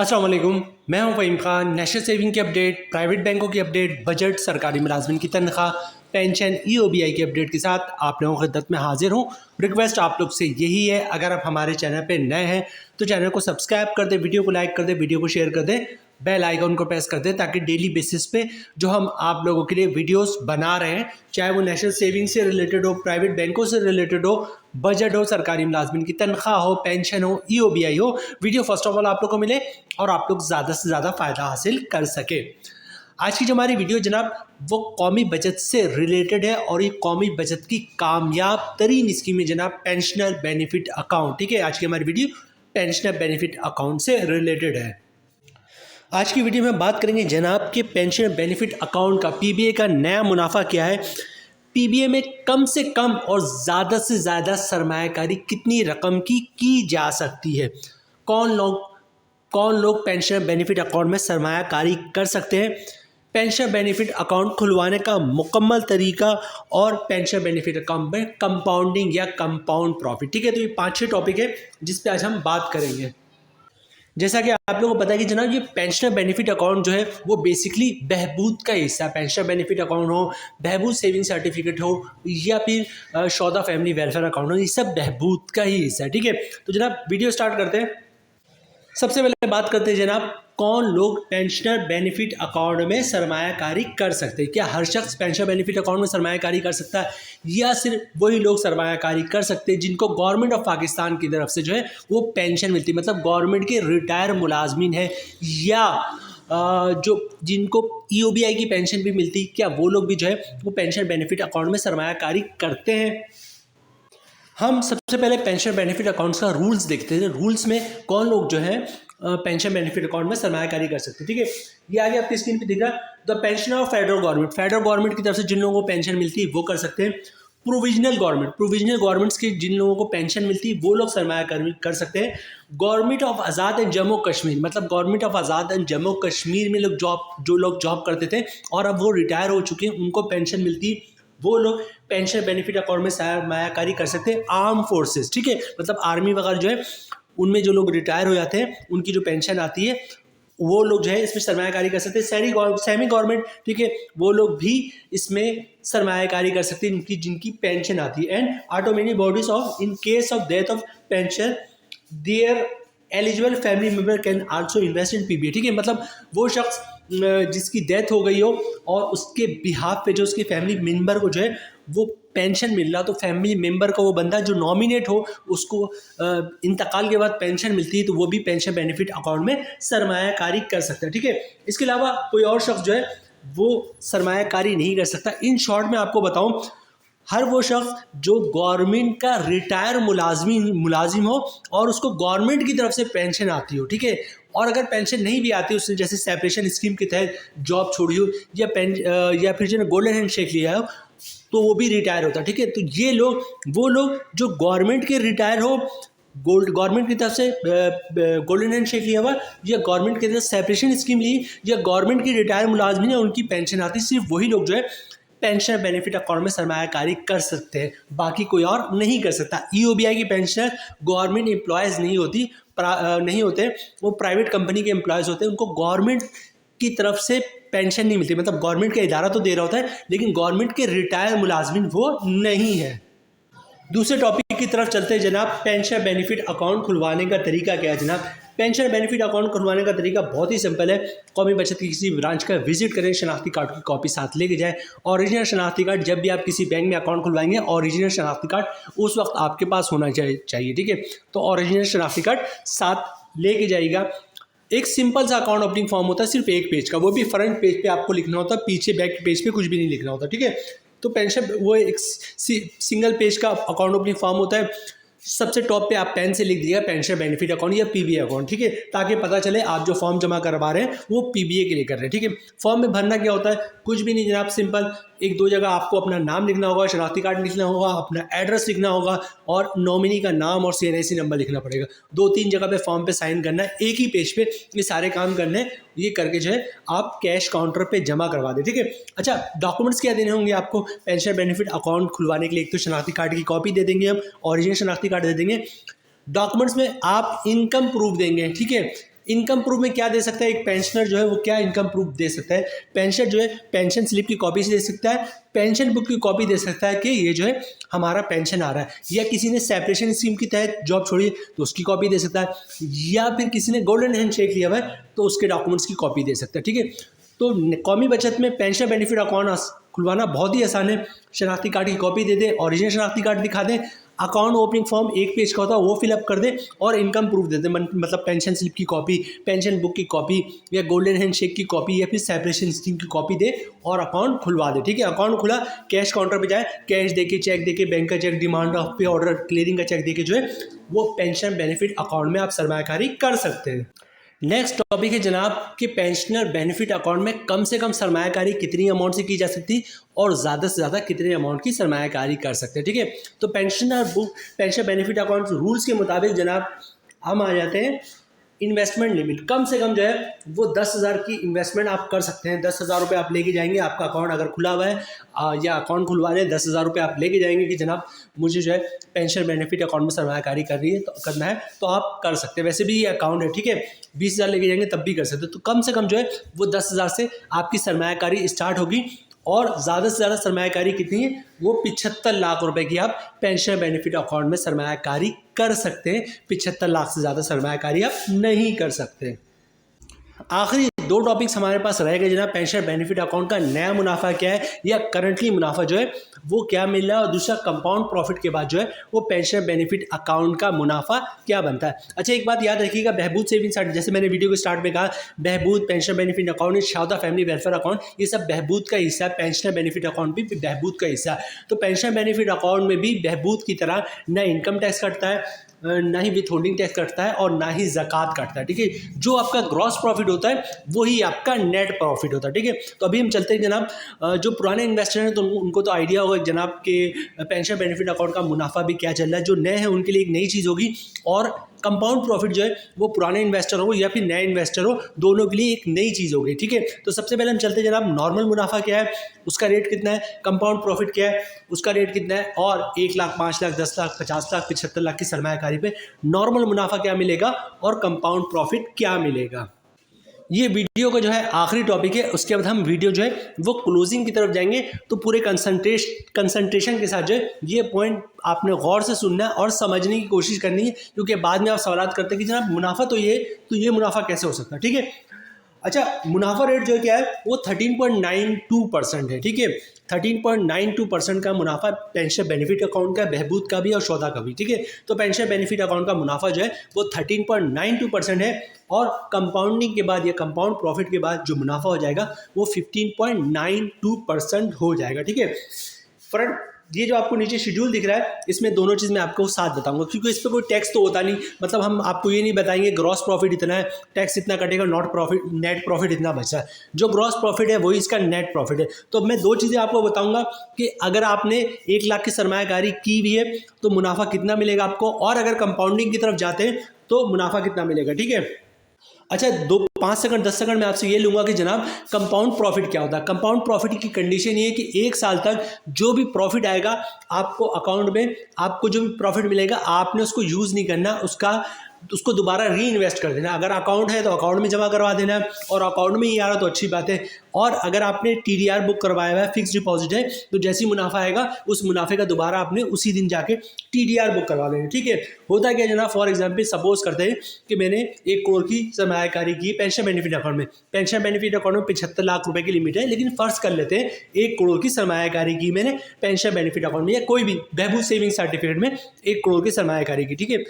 अस्सलाम वालेकुम, मैं हूं फ़हीम खान। नेशनल सेविंग की अपडेट, प्राइवेट बैंकों की अपडेट, बजट, सरकारी मुलाजमिन की तनख्वाह, पेंशन, EOBI की अपडेट के साथ आप लोगों की खिदमत में हाजिर हूं। रिक्वेस्ट आप लोग से यही है, अगर आप हमारे चैनल पे नए हैं तो चैनल को सब्सक्राइब कर दें, वीडियो को लाइक कर दें, वीडियो को शेयर कर दें, बेल आइकन को प्रेस कर दें ताकि डेली बेसिस पे जो हम आप लोगों के लिए वीडियोस बना रहे हैं, चाहे वो नेशनल सेविंग से रिलेटेड हो, प्राइवेट बैंकों से रिलेटेड हो, बजट हो, सरकारी मुलाजमिन की तनख्वाह हो, पेंशन हो, EOBI हो, वीडियो फर्स्ट ऑफ ऑल आप लोग को मिले और आप लोग ज़्यादा से ज़्यादा फ़ायदा हासिल कर सके। आज की जो हमारी वीडियो जनाब वो कौमी बचत से रिलेटेड है और ये कौमी बचत की कामयाब तरीन स्कीम है जनाब, पेंशनर बेनिफिट अकाउंट। ठीक है, आज की हमारी वीडियो पेंशनर बेनिफिट अकाउंट से रिलेटेड है। आज की वीडियो में बात करेंगे जनाब के पेंशन बेनिफिट अकाउंट का PBA का नया मुनाफा क्या है, PBA में कम से कम और ज़्यादा से ज़्यादा सरमायाकारी कितनी रकम की जा सकती है, कौन लोग पेंशन बेनिफिट अकाउंट में सरमायाकारी कर सकते हैं, पेंशन बेनिफिट अकाउंट खुलवाने का मुकम्मल तरीका और पेंशन बेनिफिट अकाउंट में कंपाउंडिंग या कंपाउंड प्रॉफिट। ठीक है, तो ये 5-6 टॉपिक है जिस पे आज हम बात करेंगे। जैसा कि आप लोगों को पता है कि जनाब ये पेंशनर बेनिफिट अकाउंट जो है वो बेसिकली बहबूद का हिस्सा है। पेंशनर बेनिफिट अकाउंट हो, बहबूद सेविंग सर्टिफिकेट हो या फिर शौदा फैमिली वेलफेयर अकाउंट हो, ये सब बहबूद का ही हिस्सा है। ठीक है, तो जनाब वीडियो स्टार्ट करते हैं। सबसे पहले बात करते हैं जनाब कौन लोग पेंशनर बेनिफिट अकाउंट में सरमायाकारी कर सकते हैं। क्या हर शख्स पेंशनर बेनिफिट अकाउंट में सरमायाकारी कर सकता है या सिर्फ वही लोग सरमायाकारी कर सकते हैं जिनको गवर्नमेंट ऑफ पाकिस्तान की तरफ से जो है वो पेंशन मिलती है, मतलब गवर्नमेंट के रिटायर मुलाजमीन है या जो जिनको EOBI की पेंशन भी मिलती, क्या वो लोग भी जो है वो पेंशन बेनिफिट अकाउंट में सरमायाकारी करते हैं। हम सबसे पहले पेंशन बेनिफिट अकाउंट्स का रूल्स देखते हैं। रूल्स में कौन लोग जो है पेंशन बेनिफिट अकाउंट में सरमायाकारी कर सकते हैं। ठीक है, ये आगे आपकी स्क्रीन पे दिख रहा है, the pension of federal government की तरफ से जिन लोगों को पेंशन मिलती है वो कर सकते हैं। प्रोविजनल गवर्नमेंट्स की जिन लोगों को पेंशन मिलती है वो लोग सरमायाकारी कर सकते हैं। Government of Azad and Jammu Kashmir, मतलब government of Azad and Jammu Kashmir में जो लोग जॉब करते थे और अब वो रिटायर हो चुके हैं, उनको पेंशन मिलती है, वो लोग पेंशन बेनिफिट अकाउंट में सरमायाकारी कर सकते हैं। आर्म फोर्सेस, ठीक है, मतलब आर्मी वगैरह जो है उनमें जो लोग रिटायर हो जाते हैं उनकी जो पेंशन आती है वो लोग जो है इसमें सरमायाकारी कर सकते हैं। सेमी गवर्नमेंट, ठीक है, वो लोग भी इसमें सरमायाकारी कर सकते हैं जिनकी पेंशन आती है। And automatic bodies of in case of death of pension their eligible family member can also invest in PBA। ठीक है, मतलब वो शख्स जिसकी डेथ हो गई हो और उसके बिहाफ पे जो उसके फैमिली मेम्बर को जो है वो पेंशन मिल रहा, तो फैमिली मेम्बर का वो बंदा जो नॉमिनेट हो उसको इंतकाल के बाद पेंशन मिलती है तो वो भी पेंशन बेनिफिट अकाउंट में सरमायाकारी कर सकता है। ठीक है, इसके अलावा कोई और शख्स जो है वो सरमायाकारी नहीं कर सकता। इन शॉर्ट में आपको बताऊं, हर वो शख्स जो गवर्नमेंट का रिटायर मुलाजिम हो और उसको गवर्नमेंट की तरफ से पेंशन आती हो, ठीक है, और अगर पेंशन नहीं भी आती उसने जैसे सेपरेशन स्कीम के तहत जॉब छोड़ी हो या फिर जो गोल्डन हैंड शेक लिया हो तो वो भी रिटायर होता है। ठीक है, तो ये लोग वो लोग जो गवर्नमेंट के रिटायर हो, गवर्नमेंट की तरफ से गोल्डन हैंड शेक लिया हुआ या गवर्नमेंट की तरफ सेपरेशन स्कीम ली या गवर्नमेंट की रिटायर मुलाजमीन है उनकी पेंशन आती, सिर्फ वही लोग जो है पेंशन बेनिफिट अकाउंट में सरमायाकारी कर सकते हैं, बाकी कोई और नहीं कर सकता। EOBI की पेंशनर गवर्नमेंट एम्प्लॉयज़ नहीं होते, वो प्राइवेट कंपनी के एम्प्लॉयज़ होते हैं, उनको गवर्नमेंट की तरफ से पेंशन नहीं मिलती, मतलब गवर्नमेंट का इदारा तो दे रहा होता है लेकिन गवर्नमेंट के रिटायर मुलाजमीन वो नहीं है। दूसरे टॉपिक की तरफ चलते हैं जनाब, पेंशन बेनिफिट अकाउंट खुलवाने का तरीका क्या है जनाब। पेंशन बेनिफिट अकाउंट खुलवाने का तरीका बहुत ही सिंपल है। कौमी बचत की किसी ब्रांच का विजिट करें, शनाख्ती कार्ड की कॉपी साथ लेके जाएं। ओरिजिनल शनाख्ती कार्ड जब भी आप किसी बैंक में अकाउंट खुलवाएंगे, ओरिजिनल शनाख्ती कार्ड उस वक्त आपके पास होना चाहिए। ठीक है, तो ओरिजिनल शनाख्ती कार्ड साथ लेके जाइएगा। एक सिंपल सा अकाउंट ओपनिंग फॉर्म होता है, सिर्फ एक पेज का, वो भी फ्रंट पेज पे आपको लिखना होता है, पीछे बैक पेज पे कुछ भी नहीं लिखना होता। ठीक है, तो पेंशन वो एक सिंगल पेज का अकाउंट ओपनिंग फॉर्म होता है। सबसे टॉप पे आप पेन से लिख दिया पेंशन बेनिफिट अकाउंट या PBA अकाउंट, ठीक है, ताकि पता चले आप जो फॉर्म जमा करवा रहे हैं वो PBA के लिए कर रहे हैं। ठीक है, फॉर्म में भरना क्या होता है, कुछ भी नहीं जनाब, सिंपल 1-2 जगह आपको अपना नाम लिखना होगा, शनाख्ती कार्ड लिखना होगा, अपना एड्रेस लिखना होगा और नॉमिनी का नाम और CNIC नंबर लिखना पड़ेगा। 2-3 जगह पे फॉर्म पे साइन करना है, एक ही पेज पे ये सारे काम करने हैं। ये करके जो है आप कैश काउंटर पे जमा करवा दें। ठीक है, अच्छा, डॉक्यूमेंट्स क्या देने होंगे आपको पेंशन बेनिफिट अकाउंट खुलवाने के लिए? एक तो शनाख्ती कार्ड की कॉपी दे देंगे हम, ओरिजिनल शनाख्ती कार्ड दे देंगे। डॉक्यूमेंट्स में आप इनकम प्रूफ देंगे। ठीक है, इनकम प्रूफ में क्या दे सकता है एक पेंशनर जो है, वो क्या इनकम प्रूफ दे सकता है? पेंशनर जो है पेंशन स्लिप की कॉपी दे सकता है, पेंशन बुक की कॉपी दे सकता है कि ये जो है हमारा पेंशन आ रहा है, या किसी ने सेपरेशन स्कीम के तहत जॉब छोड़ी तो उसकी कॉपी दे सकता है, या फिर किसी ने गोल्डन हैंडशेक लिया हुआ है तो उसके डॉक्यूमेंट्स की कॉपी दे सकता है। ठीक है, तो कौमी बचत में पेंशन बेनिफिट अकाउंट खुलवाना बहुत ही आसान है। शनाख्ती कार्ड की कॉपी दे दें, ओरिजिनल शनाख्ती कार्ड दिखा दें, अकाउंट ओपनिंग फॉर्म 1 पेज का होता है वो फिलअप कर दें, और इनकम प्रूफ दे दें, मतलब पेंशन स्लिप की कॉपी, पेंशन बुक की कॉपी, या गोल्डन हैंडशेक की कॉपी, या फिर सेपरेशन स्कीम की कॉपी दे और अकाउंट खुलवा दे। ठीक है, अकाउंट खुला, कैश काउंटर पे जाए, कैश देके, चेक देके, बैंक का चेक, डिमांड ऑफ पे ऑर्डर, क्लियरिंग का चेक देके जो है वो पेंशन बेनिफिट अकाउंट में आप सरमायाकारी कर सकते हैं। नेक्स्ट टॉपिक है जनाब कि पेंशनर बेनिफिट अकाउंट में कम से कम सरमायाकारी कितनी अमाउंट से की जा सकती है और ज़्यादा से ज़्यादा कितने अमाउंट की सरमायाकारी कर सकते हैं। ठीक है, तो पेंशन बेनिफिट अकाउंट रूल्स के मुताबिक जनाब हम आ जाते हैं इन्वेस्टमेंट लिमिट। कम से कम जो है वो 10,000 की इन्वेस्टमेंट आप कर सकते हैं। 10,000 रुपये आप लेके जाएंगे, आपका अकाउंट अगर खुला हुआ है या अकाउंट खुलवाने 10,000 रुपये आप लेके जाएंगे कि जनाब मुझे जो है पेंशन बेनिफिट अकाउंट में सरमायाकारी करना है तो आप कर सकते हैं। वैसे भी ये अकाउंट है, ठीक है, 20,000 लेके जाएंगे तब भी कर सकते हैं। तो कम से कम जो है वो 10,000 से आपकी सरमायाकारी स्टार्ट होगी, और ज़्यादा से ज़्यादा सरमायाकारी कितनी है, वो 75 लाख रुपए की आप पेंशन बेनिफिट अकाउंट में सरमायाकारी कर सकते हैं। 75 लाख से ज़्यादा सरमायाकारी आप नहीं कर सकते। आखिरी 2 टॉपिक्स हमारे पास रह गए जनाब। पेंशन बेनिफिट अकाउंट का नया मुनाफा क्या है, या करंटली मुनाफा जो है वो क्या मिल रहा है, और दूसरा कंपाउंड प्रॉफिट के बाद जो है वो पेंशन बेनिफिट अकाउंट का मुनाफा क्या बनता है। अच्छा, एक बात याद रखिएगा, बहबूद सेविंग सर्टिफिकेट, जैसे मैंने वीडियो के स्टार्ट में कहा, बहबूद पेंशन बेनिफिट अकाउंट, शादा फैमिली वेलफेयर अकाउंट, ये सब बहबूद का हिस्सा है। पेंशन बेनिफिट अकाउंट भी बहबूद का हिस्सा है। तो पेंशन बेनिफिट अकाउंट में भी बहबूद की तरह न इनकम टैक्स कटता है, ना ही विथ होल्डिंग टैक्स कटता है, और ना ही ज़कात कटता है। ठीक है, जो आपका ग्रॉस प्रॉफिट होता है वही आपका नेट प्रॉफिट होता है। ठीक है, तो अभी हम चलते हैं जनाब, जो पुराने इन्वेस्टर हैं तो उनको तो आइडिया होगा जनाब के पेंशन बेनिफिट अकाउंट का मुनाफा भी क्या चल रहा है। जो नए हैं उनके लिए एक नई चीज़ होगी, और कंपाउंड प्रॉफिट जो है वो पुराने इन्वेस्टर हो या फिर नए इन्वेस्टर हो, दोनों के लिए एक नई चीज़ होगी। ठीक है, तो सबसे पहले हम चलते हैं जनाब, नॉर्मल मुनाफा क्या है, उसका रेट कितना है, कंपाउंड प्रॉफिट क्या है, उसका रेट कितना है, और 1 लाख, 5 लाख, 10 लाख, 50 लाख, 75 लाख की सरमायाकारी पे नॉर्मल मुनाफा क्या मिलेगा और कंपाउंड प्रॉफिट क्या मिलेगा। ये वीडियो का जो है आखिरी टॉपिक है, उसके बाद हम वीडियो जो है वो क्लोजिंग की तरफ जाएंगे। तो पूरे कंसंट्रेशन के साथ जो है ये पॉइंट आपने गौर से सुनना है और समझने की कोशिश करनी है, क्योंकि बाद में आप सवाल करते हैं कि जनाब मुनाफा तो ये मुनाफा कैसे हो सकता है। ठीक है, अच्छा, मुनाफा रेट जो क्या है वो 13.92% है। ठीक है, 13.92% का मुनाफा पेंशन बेनिफिट अकाउंट का, बहबूद का भी और शोधा का भी। ठीक है, तो पेंशन बेनिफिट अकाउंट का मुनाफा जो है वो 13.92% है, और कंपाउंडिंग के बाद या कंपाउंड प्रॉफिट के बाद जो मुनाफा हो जाएगा वो 15.92% हो जाएगा। ठीक है, फ्रंट ये जो आपको नीचे शेड्यूल दिख रहा है, इसमें दोनों चीज़ मैं आपको साथ बताऊंगा, क्योंकि इस पर कोई टैक्स तो होता नहीं। मतलब हम आपको ये नहीं बताएंगे ग्रॉस प्रॉफिट इतना है, टैक्स इतना कटेगा, नेट प्रॉफिट इतना बचा है। जो ग्रॉस प्रॉफिट है वही इसका नेट प्रॉफिट है। तो मैं 2 चीज़ें आपको बताऊंगा कि अगर आपने 1 लाख की सरमायाकारी की भी है तो मुनाफा कितना मिलेगा आपको, और अगर कंपाउंडिंग की तरफ जाते हैं तो मुनाफा कितना मिलेगा। ठीक है, अच्छा, 5 सेकंड 10 सेकंड में आपसे ये लूँगा कि जनाब कंपाउंड प्रॉफिट क्या होता है। कंपाउंड प्रॉफिट की कंडीशन ये है कि 1 साल तक जो भी प्रॉफिट आएगा आपको अकाउंट में, आपको जो भी प्रॉफिट मिलेगा आपने उसको यूज़ नहीं करना, उसको दोबारा री इन्वेस्ट कर देना। अगर अकाउंट है तो अकाउंट में जमा करवा देना, और अकाउंट में ही आ रहा तो अच्छी बात है। और अगर आपने TDR बुक करवाया हुआ है, फिक्स डिपॉजिट है, तो जैसी मुनाफा आएगा उस मुनाफे का दोबारा आपने उसी दिन जाके TDR बुक करवा लेना। ठीक है, होता क्या जनाब, फॉर एग्जाम्पल सपोज करते हैं कि मैंने 1 करोड़ की सरमायाकारी की पेंशन बेनिफिट अकाउंट में। पेंशन बेनिफिट अकाउंट में 75 लाख रुपए की लिमिट है, लेकिन फर्ज कर लेते हैं 1 करोड़ की सरमायाकारी की मैंने पेंशन बेनिफिट अकाउंट में, या कोई भी बहबूद सेविंग सर्टिफिकेट में 1 करोड़ की सरमायाकारी की। ठीक है,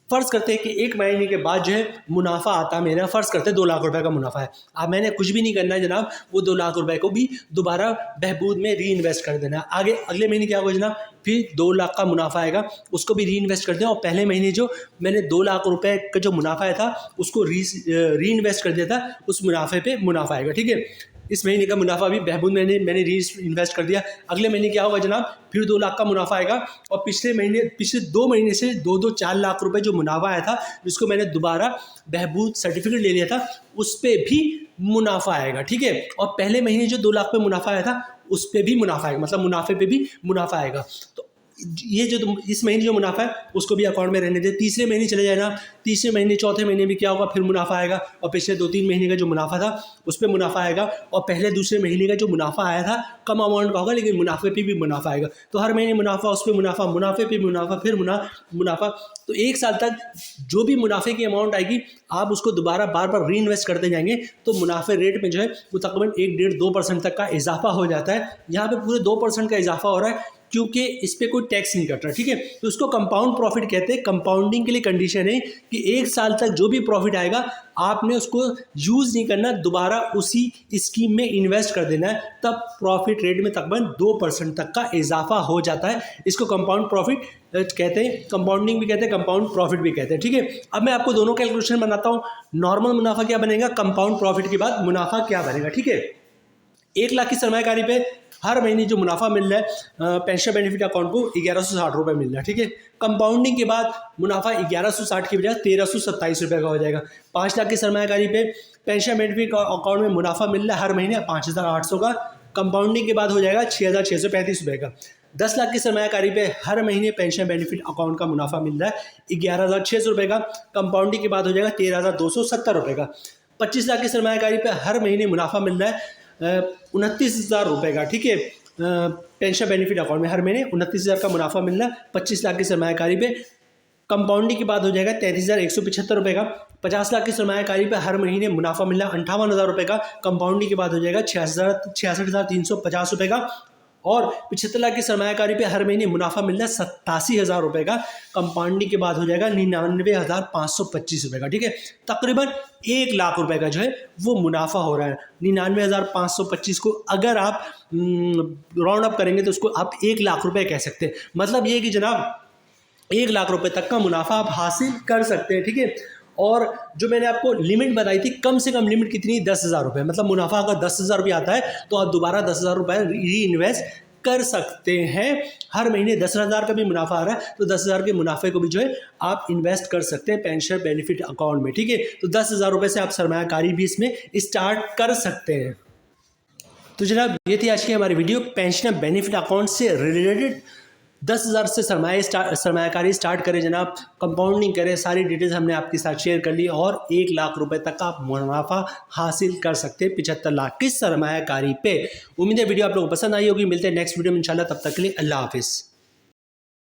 फ़र्ज़ करते हैं कि 1 महीने के बाद जो है मुनाफा आता है मेरा, फ़र्ज़ करते हैं 2 लाख रुपए का मुनाफा है। अब मैंने कुछ भी नहीं करना है जनाब, वो 2 लाख रुपए को भी दोबारा बहबूद में री इन्वेस्ट कर देना है। अगले महीने क्या होगा जनाब, फिर 2 लाख का मुनाफा आएगा, उसको भी री इन्वेस्ट कर दें, और पहले महीने जो मैंने 2 लाख रुपए का जो मुनाफा आया था उसको री इन्वेस्ट कर दिया था, उस मुनाफे पे मुनाफा आएगा। ठीक है, इस महीने का मुनाफा भी बहबूद मैंने री इन्वेस्ट कर दिया। अगले महीने क्या होगा जनाब, फिर 2 लाख का मुनाफा आएगा, और पिछले 2 महीने से 4 लाख रुपए जो मुनाफा आया था, जिसको मैंने दोबारा बहबूद सर्टिफिकेट ले लिया था, उस पर भी मुनाफा आएगा। ठीक है, और पहले महीने जो 2 लाख पे मुनाफा आया था उस पर भी मुनाफा आएगा, मतलब मुनाफे पे भी मुनाफा आएगा। तो ये जो इस महीने जो मुनाफा है उसको भी अकाउंट में रहने दे। तीसरे महीने चले जाए ना, तीसरे महीने चौथे महीने भी क्या होगा, फिर मुनाफा आएगा और पिछले 2-3 महीने का जो मुनाफा था उस पर मुनाफा आएगा, और पहले दूसरे महीने का जो मुनाफा आया था कम अमाउंट का होगा लेकिन मुनाफे पे भी मुनाफा आएगा। तो हर महीने मुनाफा, उस पर मुनाफा, मुनाफे पे मुनाफा, फिर मुनाफा। तो 1 साल तक जो भी मुनाफे की अमाउंट आएगी आप उसको दोबारा बार बार री इन्वेस्ट करते जाएंगे तो मुनाफे रेट में जो है वो तकरीबन 1-1.5-2% तक का इजाफा हो जाता है। यहाँ पे पूरे 2% का इजाफा हो रहा है क्योंकि इस पर कोई टैक्स नहीं कट रहा, ठीक है। तो उसको कंपाउंड प्रॉफिट कहते हैं। कंपाउंडिंग के लिए कंडीशन है कि 1 साल तक जो भी प्रॉफिट आएगा आपने उसको यूज़ नहीं करना, दोबारा उसी स्कीम में इन्वेस्ट कर देना है, तब प्रॉफिट रेट में तकरीबन 2% तक का इजाफा हो जाता है। इसको कंपाउंड प्रॉफिट कहते हैं, कंपाउंडिंग भी कहते हैं, कंपाउंड प्रॉफिट भी कहते हैं, ठीक है। अब मैं आपको दोनों कैलकुलेशन बनाता हूँ। नॉर्मल मुनाफा क्या बनेगा, कंपाउंड प्रॉफिट के बाद मुनाफा क्या बनेगा, ठीक है। 1 लाख की सरमायाकारी पे हर महीने जो मुनाफा मिल रहा है पेंशन बेनिफिट अकाउंट को 1160 रुपये मिल रहा है, ठीक है। कंपाउंडिंग के बाद मुनाफा 1160 की बजाय 1327 रुपये का हो जाएगा। 5 लाख की सरमायाकारी पे पेंशन बेनिफिट अकाउंट में मुनाफा मिल रहा है हर महीने 5800 का, कंपाउंडिंग के बाद हो जाएगा 6635 रुपये का। 10 लाख की सरमायाकारी पे हर महीने पेंशन बेनिफिट अकाउंट का मुनाफा मिल रहा है 11,600 रुपये का, कंपाउंडिंग के बाद हो जाएगा 13,270 रुपये का। 25 लाख की सरमायाकारी पे हर महीने मुनाफा मिल रहा है 29,000 रुपये का, ठीक है। पेंशन बेनिफिट अकाउंट में हर महीने 29,000 का मुनाफा मिल रहा है 25 लाख की सरमायाकारी पे। कंपाउंडिंग के बाद हो जाएगा 33,175 रुपये का। 50 लाख की सरमायाकारी पे हर महीने मुनाफा मिल रहा है 58,000 रुपये का, कंपाउंडिंग के बाद हो जाएगा 66,350 रुपये का। और 75 लाख की सरमायाकारी पे हर महीने मुनाफा मिल रहा है 87,000 रुपये का, कंपाउंडिंग के बाद हो जाएगा 99,525 रुपये का, ठीक है। तकरीबन 1 लाख रुपए का जो है वो मुनाफा हो रहा है। 99,525 को अगर आप राउंड अप करेंगे तो उसको आप 1 लाख रुपए कह सकते हैं। मतलब ये कि जनाब 1 लाख रुपए तक का मुनाफा आप हासिल कर सकते हैं, ठीक है। और जो मैंने आपको लिमिट बताई थी, कम से कम लिमिट कितनी, 10,000 रुपये। मतलब मुनाफा अगर 10,000 रुपये आता है तो आप दोबारा 10,000 रुपये री इन्वेस्ट कर सकते हैं। हर महीने 10,000 का भी मुनाफा आ रहा है तो 10,000 के मुनाफे को भी जो है आप इन्वेस्ट कर सकते हैं पेंशन बेनिफिट अकाउंट में, ठीक है। तो 10,000 रुपये से आप सरमायाकारी भी इसमें स्टार्ट कर सकते हैं। तो जनाब ये थी आज की हमारी वीडियो पेंशन बेनिफिट अकाउंट से रिलेटेड। 10,000 से सरमायाकारी स्टार्ट करें जनाब, कंपाउंडिंग करें, सारी डिटेल्स हमने आपके साथ शेयर कर ली और 1 लाख रुपए तक का आप मुनाफा हासिल कर सकते हैं 75 लाख की सरमायाकारी पे। उम्मीद है वीडियो आप लोगों को पसंद आई होगी। मिलते हैं नेक्स्ट वीडियो में इंशाल्लाह, तब तक के लिए अल्लाह हाफिज़।